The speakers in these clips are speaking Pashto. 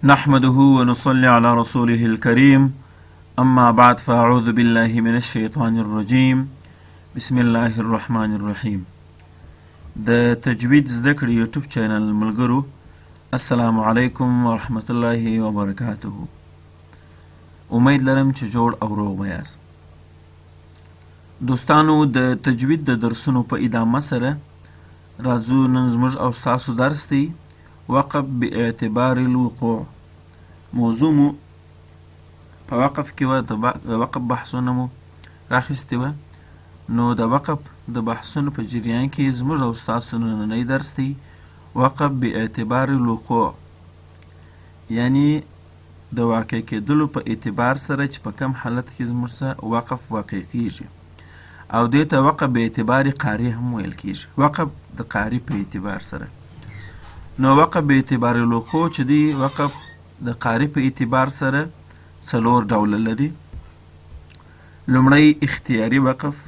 نحمده ونصلي على رسوله الكريم أما بعد فأعوذ بالله من الشيطان الرجيم بسم الله الرحمن الرحيم. د تجوید زده کړې یوټیوب چینل ملګرو، السلام علیکم ورحمت الله وبرکاته. امید لرم چې جوړ او روغ یاست. دوستانو، د تجوید د درسونو په ادامه سره راځو نن زموږ او ستاسو درس دی وقف باعتبار الوقوع. موضوع مو په وقف کې وه، د وقف بحثونه مو راخیستې وه. نو د وقف د بحثونو په جریان کې زموږ او ستاسو نننی درس دی وقف باعتبار الوقوع، یعنی د واقع کېدلو په اعتبار سره چې په کم حالت کې زموږ سره وقف واقع کېږي، او دې ته وقف به اعتبار قاری هم ویل کېږي. وقف د قاری په اعتبار سره. نو وقف به اعتبار الوقوع چې دی وقف د قاری په اعتبار سره څلور ډوله لري. لومړی اختیاري وقف،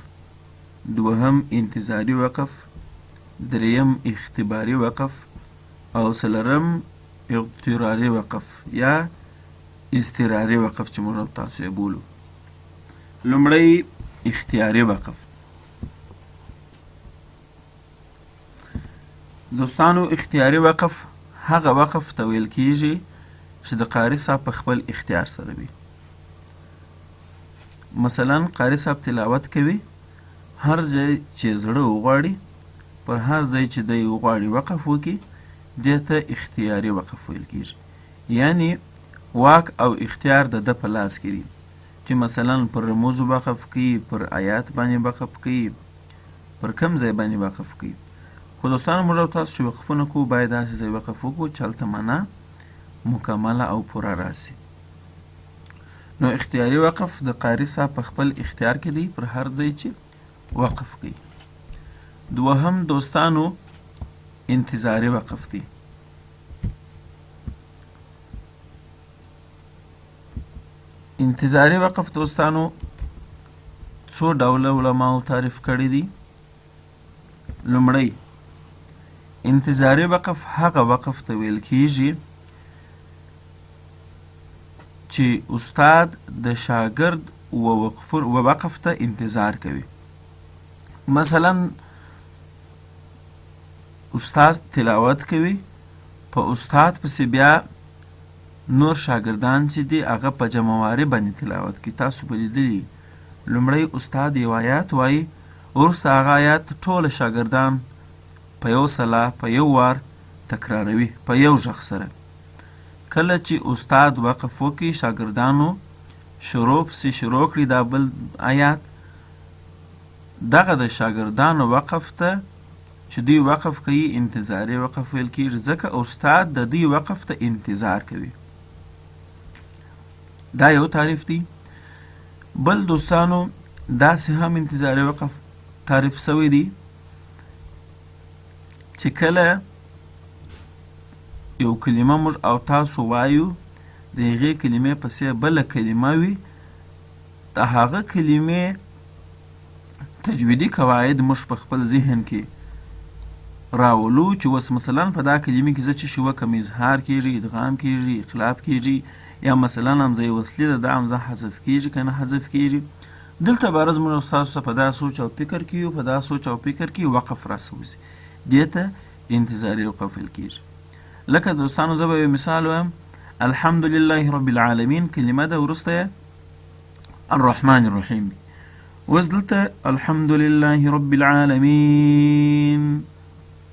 دوهم انتظاري وقف، دریم اختباري وقف، او څلورم اضطراري وقف یا اضطراري وقف چې موږ او تاسو یې بولو. لومړی اختیاري وقف. دوستانو، اختیاري وقف هغه وقف ته ویل کېږي چې د قاري صاحب په خپل اختیار سره وي. مثلا قاري صاحب تلاوت کوي، هر ځای چې زړه وغواړي، پر هر ځای چې دی وغواړي وقف وکړي، دې ته اختیاري وقف ویل کېږي. یعنی واک او اختیار د ده په لاس کې دي چې مثلا پر رموزو وقف کوي، پر آیات باندې وقف کوي، پر کم ځای باندې وقف کوي. خو دوستانو، موږ او تاسو چې وقفونه کوو باید داسې ځای وقف وکړو چې هلته معنا مکمله او پوره راسي. نو اختیاري وقف د قاري صاحب په خپل اختیار کې دی، پر هر ځای چې وقف کوي. دوهم دوستانو انتظاري وقف دی. انتظاري وقف دوستانو څو ډوله علماو تعریف کړي دي. لومړی انتظاري وقف هغه وقف ته ویل کېږي چې استاد د شاګرد و وقف ته انتظار کوي. مثلا استاد تلاوت کوي، په استاد پسې بیا نور شاګردان چې دي هغه په جمعواري باندې تلاوت کوي. تاسو به لیدلي، لومړی استاد یو آیات وایي، وروسته هغه آیات ټوله شاګردان په یو سله په یو وار تکراروي په یو غږ سره. کله چې استاد وقف وکړي، شاګردانو شروع کړي دا بل آیات، دغه د شاګردانو وقف ته چې دوی وقف کوي انتظاري وقف ویل کېږي، ځکه استاد د دوی وقف ته انتظار کوي. دا یو تعریف دی. بل دوستانو داسې هم انتظاري وقف تعریف سوی دی چې کله یو کلمه موږ او تاسو وایو، د هغې کلمې پسې بله کلمه وي، د هغه کلمې تجویدي قواعد موږ په خپل ذهن کې راولو چې اوس مثلا په دا کلمې کې زه چې شي وکړم، اظهار کېږي، ادغام کېږي، اقلاب کېږي، یا مثلا همزه وصلي ده، دا همزه حذف کېږي که نه حذف کېږي. دلته به موږ او تاسو په دا سوچ او فکر کې په دا سوچ او فکر کې وقف راسوځي، دې ته انتظاري وقف ویل کېږي. لکه دوستانو زه به یو مثال وایم، الحمدلله رب العالمین کلمه ده، وروسته الرحمن الرحیم دی. اوس دلته الحمدلله رب العالمین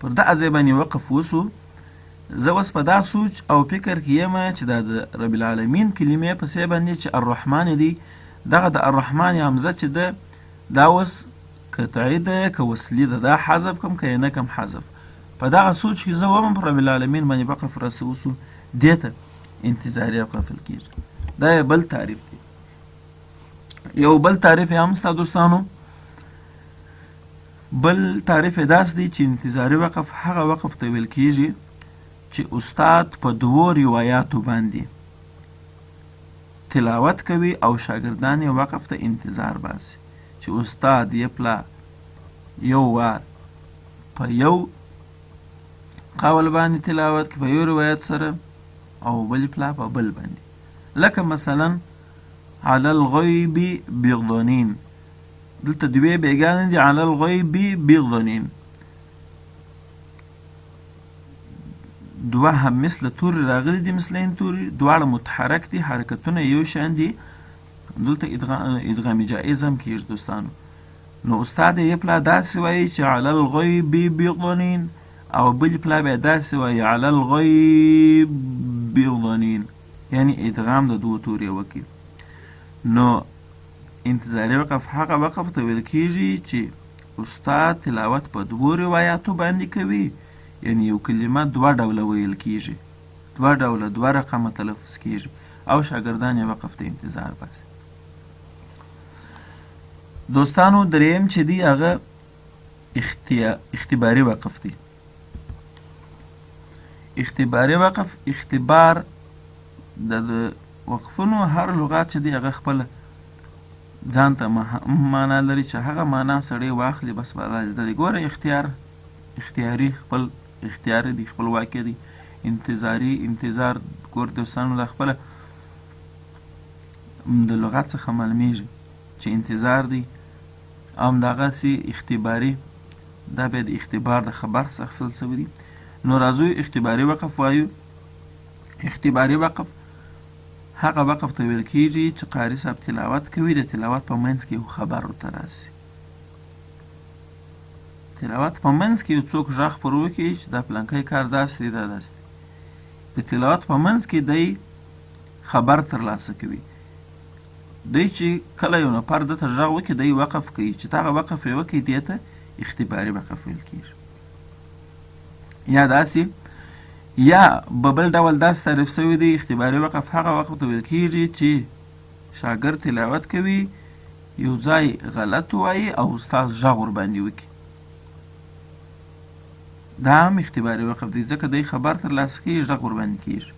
پر دغه ځای باندې وقف وسو. زه اوس په دا سوچ او فکر کې یم چې دا د رب العالمین کلمې په ځای باندې چې الرحمن دی، دغه د الرحمن حمزه چې ده دا اوس قطعي ده که وصلي ده، دا حذف کم که نه کم حذف. په دغه سوچ کې زه وم پر رب العالمین باندې وقف راسوسو، دې ته انتظاري وقف ویل کېږي. دا یو بل تعریف دی. یو بل تعریف یې هم ستا دوستانو، بل تعریف یې داسې دی چې انتظاري وقف هغه وقف ته ویل کېږي چې استاد په دوو روایاتو باندې تلاوت کوي او شاګردان یې وقف ته انتظار باسي چې استاد یې پلا یو وار په یو قول باندې تلاوت کوي، په یو روایت سره او بل پلا په بل باندې. لکه مثلا علی الغیب بغضنین، دلته دوی بیګانې دي، علی الغیب بغضنین، دوه هم مثل توري راغلي دي، مثلین توري، دواړه متحرک دي، حرکتونه یو شان دي، دلته ادغام جائز هم کېږي دوستانو. نو استاد یې پلا داسې وایي چې علی الغیب بغضنین، او بل پلا بیا داسې وایي علی الغیب بغضنین، یعنی ادغام د دوه توري وکړي. نو انتظاري وقف هغه وقف ته ویل کېږي چې استاد تلاوت په دوو روایاتو باندې کوي، یعنی یو کلمه دوه ډوله ویل کېږي، دوه ډوله دوه رقمه تلفظ کېږي، او شاګردان یې وقف ته انتظار باسي. دوستانو دریم چې دی هغه اختباري وقف دی. اختباري وقف، اختبار د وقفونو هر لغات چې دی هغه خپل ځان ته معنا لري، چې هغه معنا سړی واخلي بس بالا زده دی. ګوره اختیاري خپل اختیاري دی، خپلواکي دی. انتظاري، انتظار ګور دوستانو دا خپله د لغات څخه معلومیږي چې انتظار دی. همدغسې اختباري، دا بیا د اختبار د خبر څخه اخیستل سوي دي. نو راځو اختباري وقف وایو. اختباري وقف هغه وقف ته ویل کېږي چې قاري صاحب تلاوت کوي، د تلاوت په منځ کې یو خبر ورته راسي. تلاوت په منځ کې یو څوک غږ پر وکړي چې دا پلانکی کار داسې دی، دا داسې دی. د تلاوت په منځ کې دی خبر ترلاسه کوي. دی چې کله یو نفر دته غږ وکړي دی وقف کوي، چې دغه وقف یې وکړي دې ته اختباري وقف ویل کېږي. یا داسې یا بل ډول داسې تعریف سوی دی، اختباري وقف هغه وقف ته ویل کېږي چې شاګرد تلاوت کوي، یو ځای غلط وایي او استاد غږ ورباندې وکړي، دا هم اختباري وقف دی، ځکه دی خبر ترلاسه کوي، غږ ورباندې کېږي.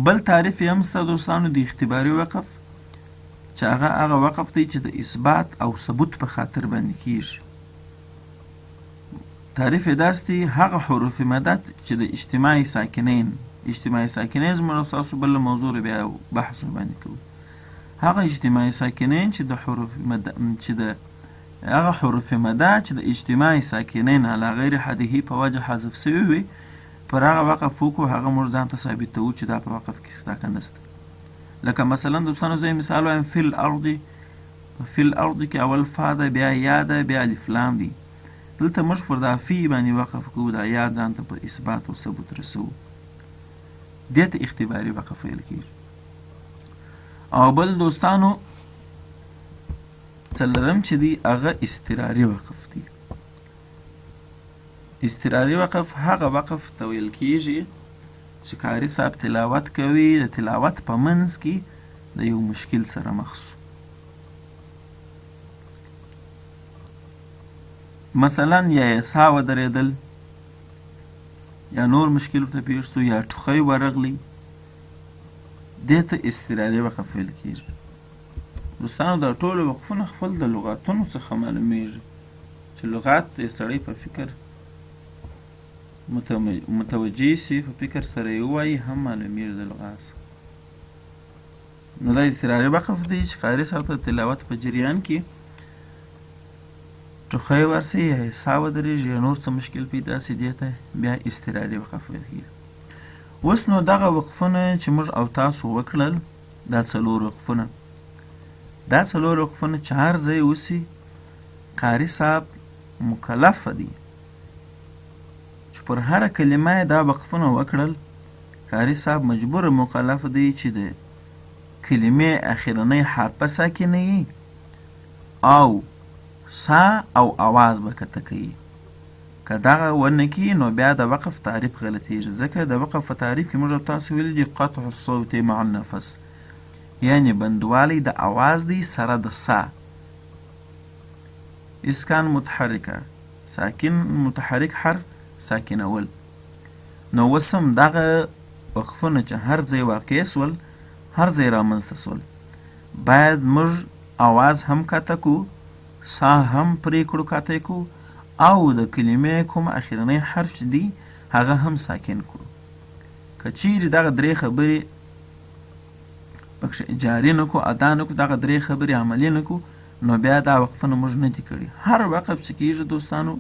بل تعریف یې هم شته دوستانو د اختباري وقف، چې هغه وقف دی چې د اثبات او ثبوت په خاطر باندې کېږي. تعریف یې داسې دی، هغه حروف مدد چې د اجتماعي ساکنین، اجتماعي ساکنین زموږ او ستاسو بله موضوع بیا بحث ورباندې کوو. هغه اجتماعي ساکنین چې د حروف مدد، چې د هغه حروف مدد چې د اجتماعي ساکنین علی غیر حده په وجه حذف سوي وي، پر هغه وقف وکړو، هغه موږ ځان ته ثابتوو چې دا په وقف کې شته که نشته. لکه مثلا دوستانو زه مثال وایم، فی الارض، فی الارض کې اول فا ده، بیا یا ده، بیا الف لام دی. دلته موږ پر دا فی باندې وقف کوو، دا یا ځان ته په اثبات او ثبوت رسوو، دې ته اختباري وقف ویل کېږي. او بل دوستانو څلورم چې دی هغه اضطراري وقف دی. اضطراري وقف هغه وقف ته ویل کېږي چې قاري صاحب تلاوت کوي، د تلاوت په منځ کې د یو مشکل سره مخ شو. مثلا یا سا ودرېدل، یا نور مشکل ورته پیښ شو، یا ټوخی ورغلی، دې ته اضطراري وقف ویل کېږي. دوستانو دا ټول وقفونه خپل د لغاتونو څخه معلومیږي، چې لغات یې سړی په فکر متوجه سي، په فکر سره یې ووایي، هم معلومیږي د لغات څخه. نو دا اضطراري وقف دی چې قاري صاحب ته تلاوت په جریان کې ټوخی ورسي، یا سا ودرېږي، یا نور څه مشکل پیدا سي، دې ته بیا اضطراري وقف ویل کېږي. اوس نو دغه وقفونه چې موږ او تاسو وکړل، دا څلور وقفونه، دا څلور وقفونه چې هر ځای اوسي، قاري صاحب مکلف دی چې پر هره کلمه یې دا وقفونه وکړل. قاري صاحب مجبور مکلف دی چې د کلمې اخرنۍ حرفه ساکنه یي، او سا او آواز به کته کوي. که دغه ونه کړي نو بیا د وقف تعریف غلطیږي، ځکه د وقف په تعریف کې موږ تاسو ویلي دي قطع الصوت مع النفس، یعنی بندوالی د آواز دی سره د سا. اسکان متحرکه، ساکن متحرک حرف ساکنول. نو وسم دغه وقفونه چې هر ځای واقع سول، هر ځای رامنځته سول، باید موږ آواز هم کته کو، سا هم پرې کړو کته کو، او د کلمې کوم اخرنی حرف چې دی هغه هم ساکن کړو. که چیرې دغه درې خبرې پکښې جاري نه کړو، ادا نه کړو، دغه درې خبرې عملي نه کړو، نو بیا دا وقفونه موږ نه دي کړي. هر وقف چې کېږي دوستانو،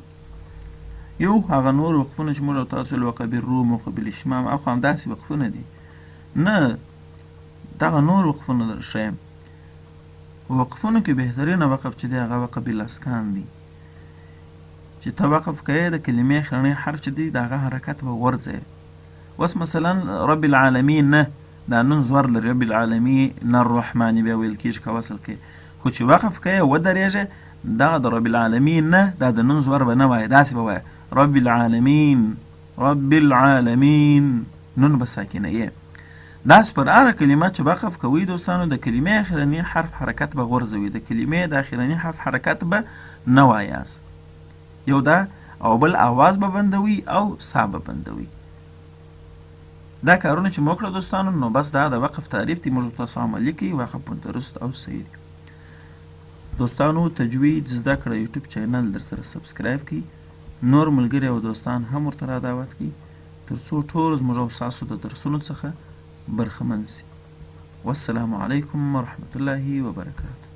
یو هغه نور وقفونه چې موږ او تاسو وقف بالروم، وقف بالاشمام او خو همداسې وقفونه دي، نه دغه نور وقفونه در ښیم. وقفونو کې بهترینه وقف چې دی هغه وقف بالاسکان دی، چې ته وقف کوې د کلمې اخرنی حرف چې دی د هغه حرکت به غورځوې. اوس مثلا رب العالمین نه، دا نون زور لري، رب العالمین الرحمن بیا ویل کېږي که وصل کوې، خو چې وقف کوې ودرېږې دغه د رب العالمین نه، دا د نون زور به نه وایې، داسې به وایې رب العالمین، رب العالمین، نون به ساکنه. داس پر هره کلمه چې وقف کوئ دوستانو د کلمې اخرنی حرف حرکت به غورځوي، د کلمې د اخرنی حرف حرکت به نه وایاست. یو دا، او بل آواز به بندوي او سا به بندوي. دا کارونه چې مو وکړه دوستانو، نو بس دا د وقف تعریف دی، موږ تاسو عملي کوي، وقف مو درست او صحیح دی. دوستانو تجوید زده کړه یوټیوب چینل در سره سبسکرایب کړئ، نور ملګري او دوستان هم ورته را دعوت کړئ، تر څو ټول زموږ او ستاسو د درسونو څخه برخمن سي. والسلام علیکم ورحمة الله وبرکاته.